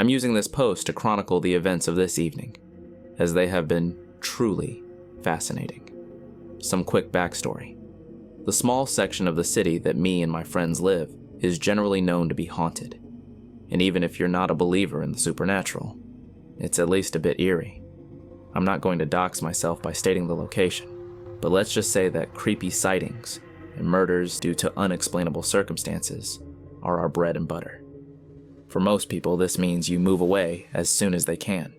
I'm using this post to chronicle the events of this evening, as they have been truly fascinating. Some quick backstory. The small section of the city that me and my friends live is generally known to be haunted, and even if you're not a believer in the supernatural, it's at least a bit eerie. I'm not going to dox myself by stating the location, but let's just say that creepy sightings and murders due to unexplainable circumstances are our bread and butter. For most people, this means you move away as soon as they can.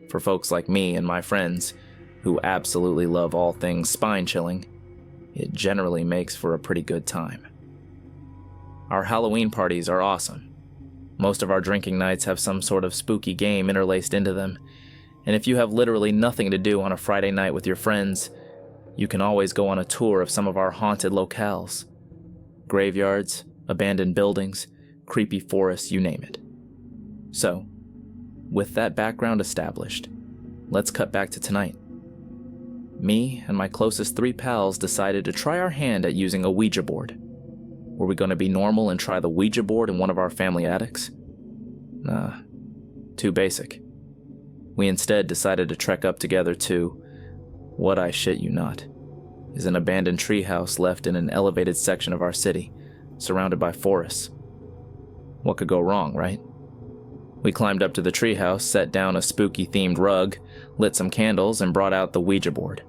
For folks like me and my friends, who absolutely love all things spine-chilling, it generally makes for a pretty good time. Our Halloween parties are awesome. Most of our drinking nights have some sort of spooky game interlaced into them, and if you have literally nothing to do on a Friday night with your friends, you can always go on a tour of some of our haunted locales. Graveyards, abandoned buildings, creepy forests, you name it. So, with that background established, let's cut back to tonight. Me and my closest 3 pals decided to try our hand at using a Ouija board. Were we going to be normal and try the Ouija board in one of our family attics? Nah, too basic. We instead decided to trek up together to, what I shit you not, is an abandoned treehouse left in an elevated section of our city, surrounded by forests. What could go wrong, right? We climbed up to the treehouse, set down a spooky-themed rug, lit some candles, and brought out the Ouija board.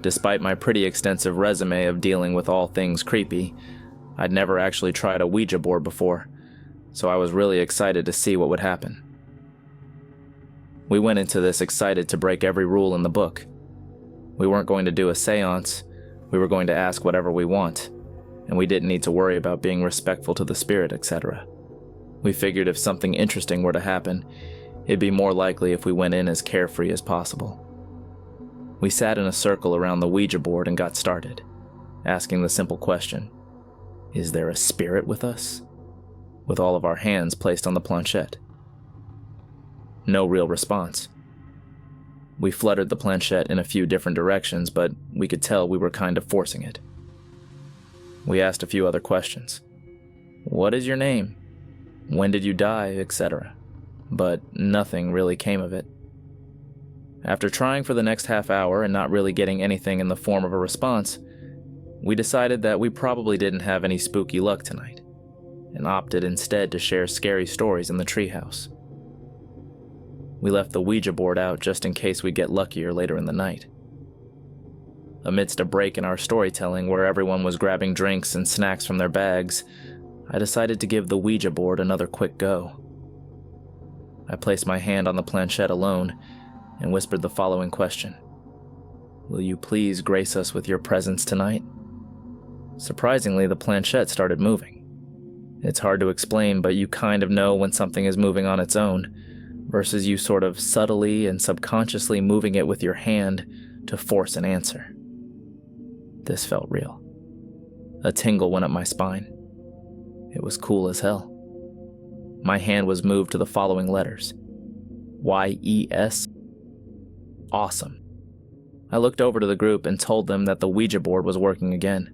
Despite my pretty extensive resume of dealing with all things creepy, I'd never actually tried a Ouija board before, so I was really excited to see what would happen. We went into this excited to break every rule in the book. We weren't going to do a seance, we were going to ask whatever we want, and we didn't need to worry about being respectful to the spirit, etc. We figured if something interesting were to happen, it'd be more likely if we went in as carefree as possible. We sat in a circle around the Ouija board and got started, asking the simple question, is there a spirit with us? With all of our hands placed on the planchette. No real response. We fluttered the planchette in a few different directions, but we could tell we were kind of forcing it. We asked a few other questions. What is your name? When did you die, etc. But nothing really came of it. After trying for the next half hour and not really getting anything in the form of a response, we decided that we probably didn't have any spooky luck tonight, and opted instead to share scary stories in the treehouse. We left the Ouija board out just in case we get luckier later in the night. Amidst a break in our storytelling where everyone was grabbing drinks and snacks from their bags, I decided to give the Ouija board another quick go. I placed my hand on the planchette alone and whispered the following question. Will you please grace us with your presence tonight? Surprisingly, the planchette started moving. It's hard to explain, but you kind of know when something is moving on its own, versus you sort of subtly and subconsciously moving it with your hand to force an answer. This felt real. A tingle went up my spine. It was cool as hell. My hand was moved to the following letters. Y-E-S. Awesome. I looked over to the group and told them that the Ouija board was working again.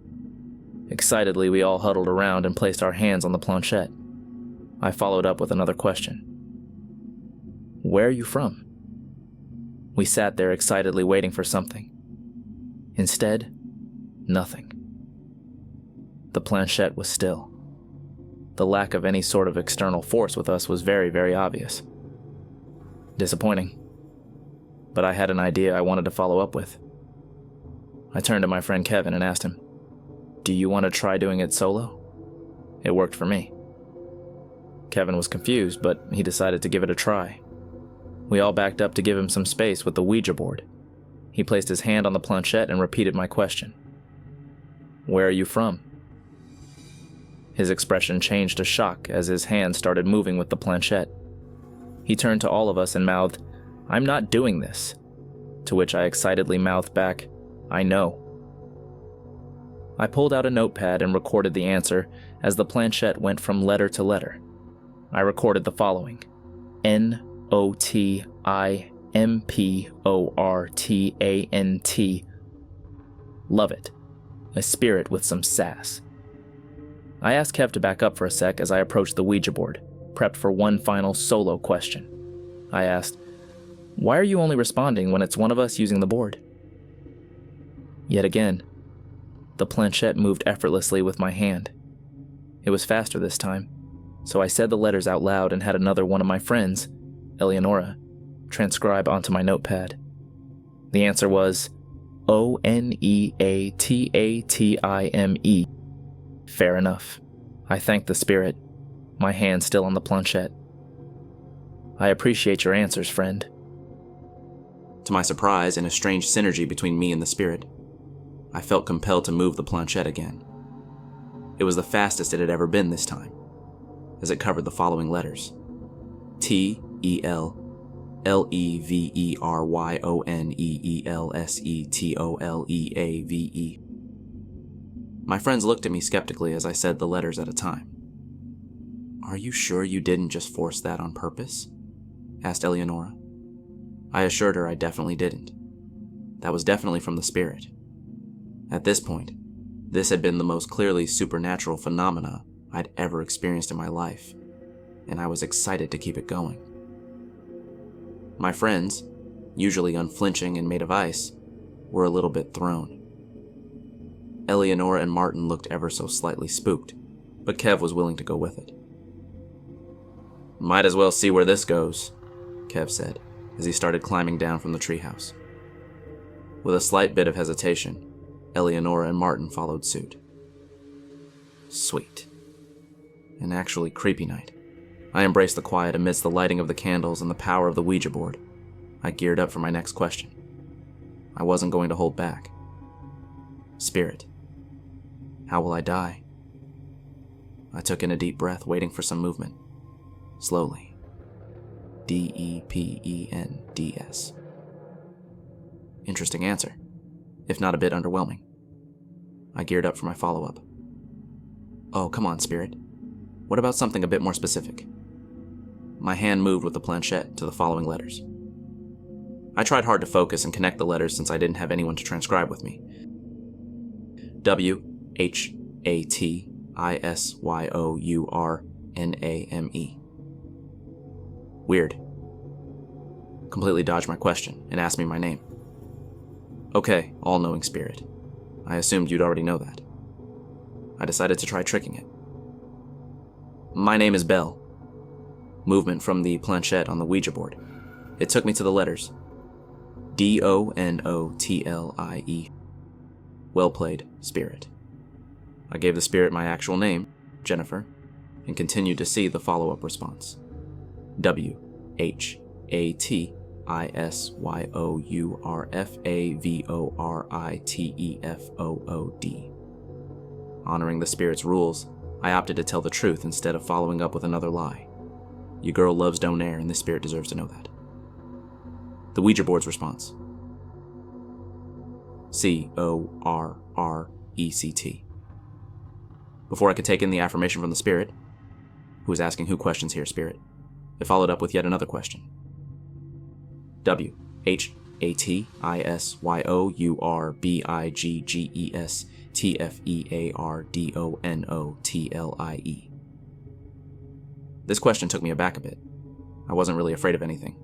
Excitedly, we all huddled around and placed our hands on the planchette. I followed up with another question. Where are you from? We sat there excitedly waiting for something. Instead, nothing. The planchette was still. The lack of any sort of external force with us was very, very obvious. Disappointing. But I had an idea I wanted to follow up with. I turned to my friend Kevin and asked him, do you want to try doing it solo? It worked for me. Kevin was confused, but he decided to give it a try. We all backed up to give him some space with the Ouija board. He placed his hand on the planchette and repeated my question. Where are you from? His expression changed to shock as his hand started moving with the planchette. He turned to all of us and mouthed, I'm not doing this. To which I excitedly mouthed back, I know. I pulled out a notepad and recorded the answer as the planchette went from letter to letter. I recorded the following. N-O-T-I-M-P-O-R-T-A-N-T. Love it. A spirit with some sass. I asked Kev to back up for a sec as I approached the Ouija board, prepped for one final solo question. I asked, "Why are you only responding when it's one of us using the board?" Yet again, the planchette moved effortlessly with my hand. It was faster this time, so I said the letters out loud and had another one of my friends, Eleonora, transcribe onto my notepad. The answer was Oneatatime. Fair enough. I thanked the spirit, my hand still on the planchette. "I appreciate your answers, friend." To my surprise, and a strange synergy between me and the spirit, I felt compelled to move the planchette again. It was the fastest it had ever been this time, as it covered the following letters: TELLEVERYONEELSETOLEAVE. My friends looked at me skeptically as I said the letters at a time. "Are you sure you didn't just force that on purpose?" asked Eleonora. I assured her I definitely didn't. That was definitely from the spirit. At this point, this had been the most clearly supernatural phenomena I'd ever experienced in my life, and I was excited to keep it going. My friends, usually unflinching and made of ice, were a little bit thrown. Eleonora and Martin looked ever so slightly spooked, but Kev was willing to go with it. "Might as well see where this goes," Kev said, as he started climbing down from the treehouse. With a slight bit of hesitation, Eleonora and Martin followed suit. Sweet. An actually creepy night. I embraced the quiet amidst the lighting of the candles and the power of the Ouija board. I geared up for my next question. I wasn't going to hold back. "Spirit, how will I die?" I took in a deep breath, waiting for some movement. Slowly. DEPENDS. Interesting answer, if not a bit underwhelming. I geared up for my follow-up. "Oh, come on, Spirit. What about something a bit more specific?" My hand moved with the planchette to the following letters. I tried hard to focus and connect the letters since I didn't have anyone to transcribe with me. WHATISYOURNAME. Weird. Completely dodged my question and asked me my name. Okay, all-knowing spirit. I assumed you'd already know that. I decided to try tricking it. "My name is Bell." Movement from the planchette on the Ouija board. It took me to the letters. DONOTLIE. Well played, spirit. I gave the spirit my actual name, Jennifer, and continued to see the follow-up response. WHATISYOURFAVORITEFOOD. Honoring the spirit's rules, I opted to tell the truth instead of following up with another lie. Your girl loves donair, and this spirit deserves to know that. The Ouija board's response. CORRECT. Before I could take in the affirmation from the spirit, who was asking who questions here, spirit, it followed up with yet another question. WHATISYOURBIGGESTFEARDONOTLIE. This question took me aback a bit. I wasn't really afraid of anything.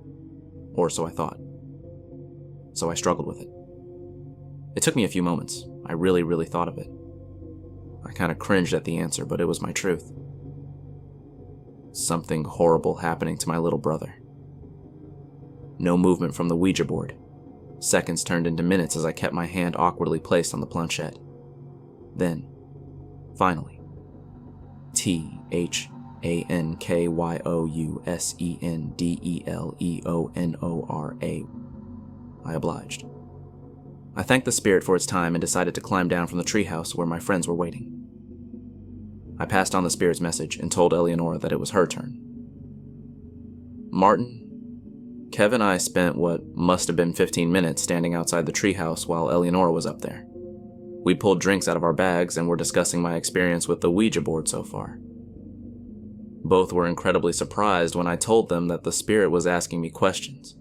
Or so I thought. So I struggled with it. It took me a few moments. I really thought of it. I kind of cringed at the answer, but it was my truth. Something horrible happening to my little brother. No movement from the Ouija board. Seconds turned into minutes as I kept my hand awkwardly placed on the planchette. Then, finally, THANKYOUSENDELEONORA. I obliged. I thanked the spirit for its time and decided to climb down from the treehouse where my friends were waiting. I passed on the spirit's message and told Eleonora that it was her turn. Martin, Kev and I spent what must have been 15 minutes standing outside the treehouse while Eleonora was up there. We pulled drinks out of our bags and were discussing my experience with the Ouija board so far. Both were incredibly surprised when I told them that the spirit was asking me questions.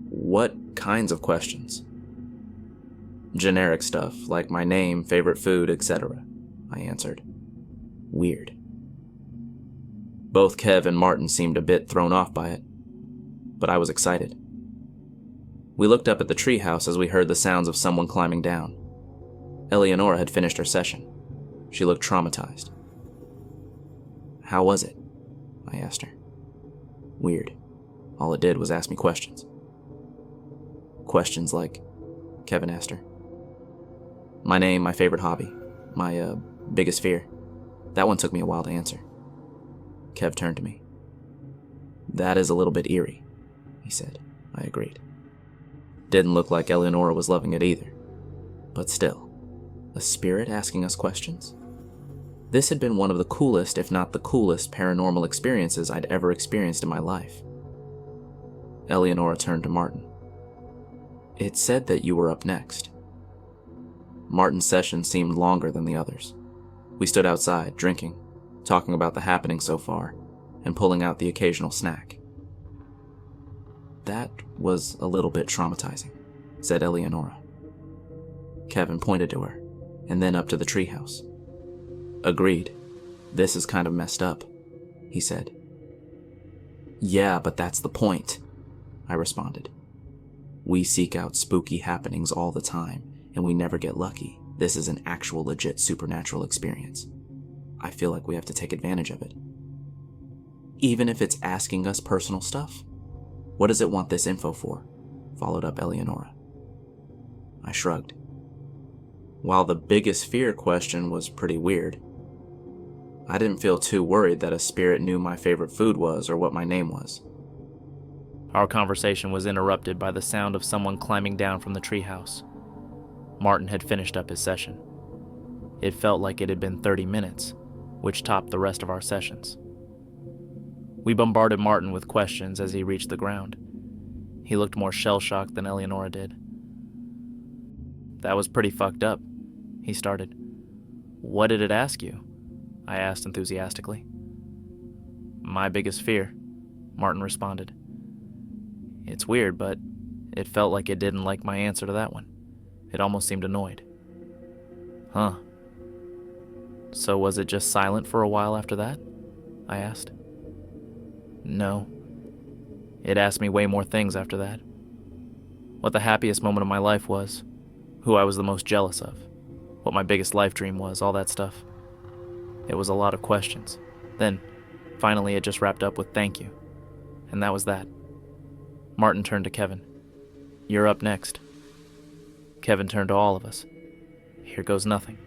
What kinds of questions? Generic stuff, like my name, favorite food, etc., I answered. Weird. Both Kev and Martin seemed a bit thrown off by it, but I was excited. We looked up at the treehouse as we heard the sounds of someone climbing down. Eleonora had finished her session. She looked traumatized. "How was it?" I asked her. "Weird. All it did was ask me questions." "Questions like?" Kevin asked her. "My name, my favorite hobby, my biggest fear. That one took me a while to answer." Kev turned to me. "That is a little bit eerie," he said. I agreed. Didn't look like Eleonora was loving it either. But still, a spirit asking us questions? This had been one of the coolest, if not the coolest, paranormal experiences I'd ever experienced in my life. Eleonora turned to Martin. "It said that you were up next." Martin's session seemed longer than the others. We stood outside, drinking, talking about the happening so far, and pulling out the occasional snack. "That was a little bit traumatizing," said Eleonora. Kevin pointed to her, and then up to the treehouse. "Agreed. This is kind of messed up," he said. "Yeah, but that's the point," I responded. "We seek out spooky happenings all the time, and we never get lucky. This is an actual legit supernatural experience. I feel like we have to take advantage of it." "Even if it's asking us personal stuff? What does it want this info for?" followed up Eleonora. I shrugged. While the biggest fear question was pretty weird, I didn't feel too worried that a spirit knew my favorite food was or what my name was. Our conversation was interrupted by the sound of someone climbing down from the treehouse. Martin had finished up his session. It felt like it had been 30 minutes, which topped the rest of our sessions. We bombarded Martin with questions as he reached the ground. He looked more shell-shocked than Eleonora did. "That was pretty fucked up," he started. "What did it ask you?" I asked enthusiastically. "My biggest fear," Martin responded. It's weird, but it felt like it didn't like my answer to that one. It almost seemed annoyed. "Huh. So was it just silent for a while after that?" I asked. "No. It asked me way more things after that. What the happiest moment of my life was, who I was the most jealous of, what my biggest life dream was, all that stuff. It was a lot of questions. Then, finally, it just wrapped up with thank you. And that was that." Martin turned to Kevin. "You're up next." Kevin turned to all of us. "Here goes nothing."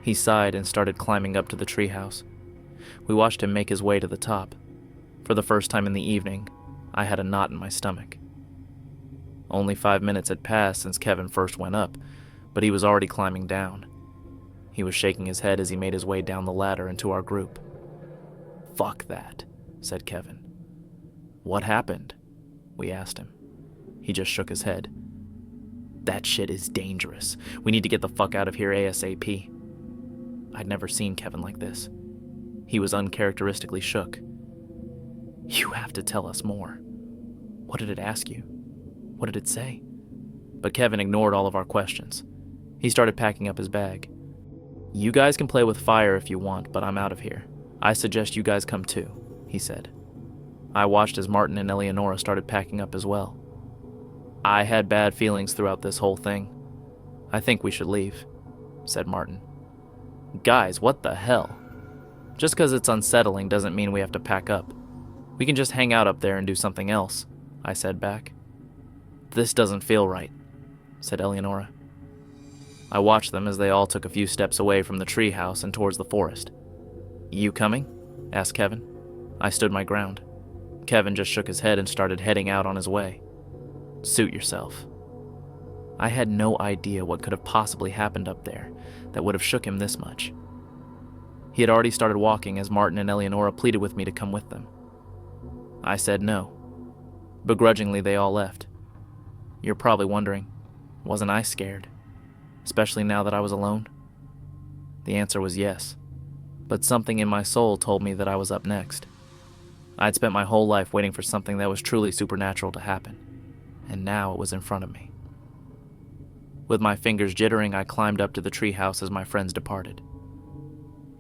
He sighed and started climbing up to the treehouse. We watched him make his way to the top. For the first time in the evening, I had a knot in my stomach. Only 5 minutes had passed since Kevin first went up, but he was already climbing down. He was shaking his head as he made his way down the ladder into our group. "Fuck that," said Kevin. "What happened?" we asked him. He just shook his head. "That shit is dangerous. We need to get the fuck out of here ASAP." I'd never seen Kevin like this. He was uncharacteristically shook. "You have to tell us more. What did it ask you? What did it say?" But Kevin ignored all of our questions. He started packing up his bag. "You guys can play with fire if you want, but I'm out of here. I suggest you guys come too," he said. I watched as Martin and Eleonora started packing up as well. "I had bad feelings throughout this whole thing. I think we should leave," said Martin. "Guys, what the hell? Just because it's unsettling doesn't mean we have to pack up. We can just hang out up there and do something else," I said back. "This doesn't feel right," said Eleonora. I watched them as they all took a few steps away from the treehouse and towards the forest. "You coming?" asked Kevin. I stood my ground. Kevin just shook his head and started heading out on his way. "Suit yourself." I had no idea what could have possibly happened up there that would have shook him this much. He had already started walking as Martin and Eleonora pleaded with me to come with them. I said no. Begrudgingly, they all left. You're probably wondering, wasn't I scared? Especially now that I was alone? The answer was yes, but something in my soul told me that I was up next. I'd spent my whole life waiting for something that was truly supernatural to happen, and now it was in front of me. With my fingers jittering, I climbed up to the treehouse as my friends departed.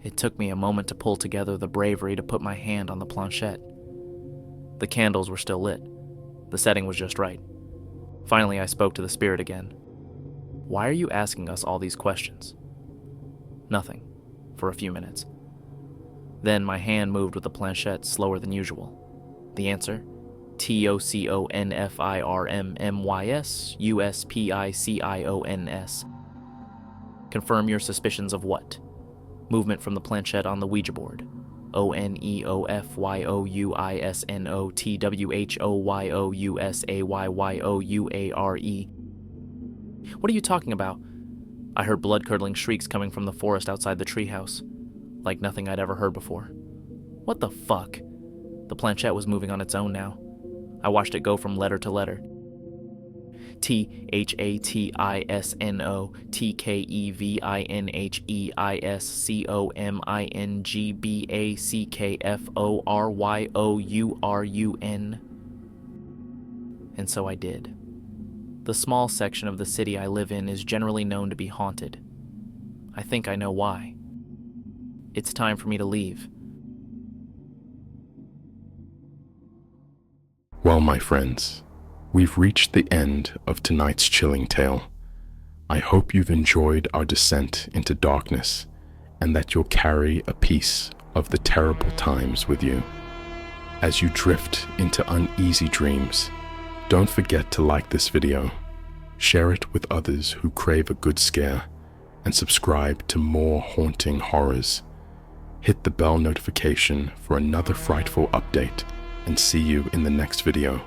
It took me a moment to pull together the bravery to put my hand on the planchette. The candles were still lit. The setting was just right. Finally, I spoke to the spirit again. Why are you asking us all these questions? Nothing, for a few minutes. Then my hand moved with the planchette slower than usual. The answer? TOCONFIRMMYSUSPICIONS. Confirm your suspicions of what? Movement from the planchette on the Ouija board. ONEOFYOUISNOTWHOYOUSAYYOUARE. What are you talking about? I heard blood-curdling shrieks coming from the forest outside the treehouse, like nothing I'd ever heard before. What the fuck? The planchette was moving on its own now. I watched it go from letter to letter. THATSNOTKEVINHEISCOMINGBACKFORYOURUN. And so I did. The small section of the city I live in is generally known to be haunted. I think I know why. It's time for me to leave. Well, my friends, we've reached the end of tonight's chilling tale. I hope you've enjoyed our descent into darkness and that you'll carry a piece of the terrible times with you. As you drift into uneasy dreams, don't forget to like this video, share it with others who crave a good scare, and subscribe to more haunting horrors. Hit the bell notification for another frightful update, and see you in the next video.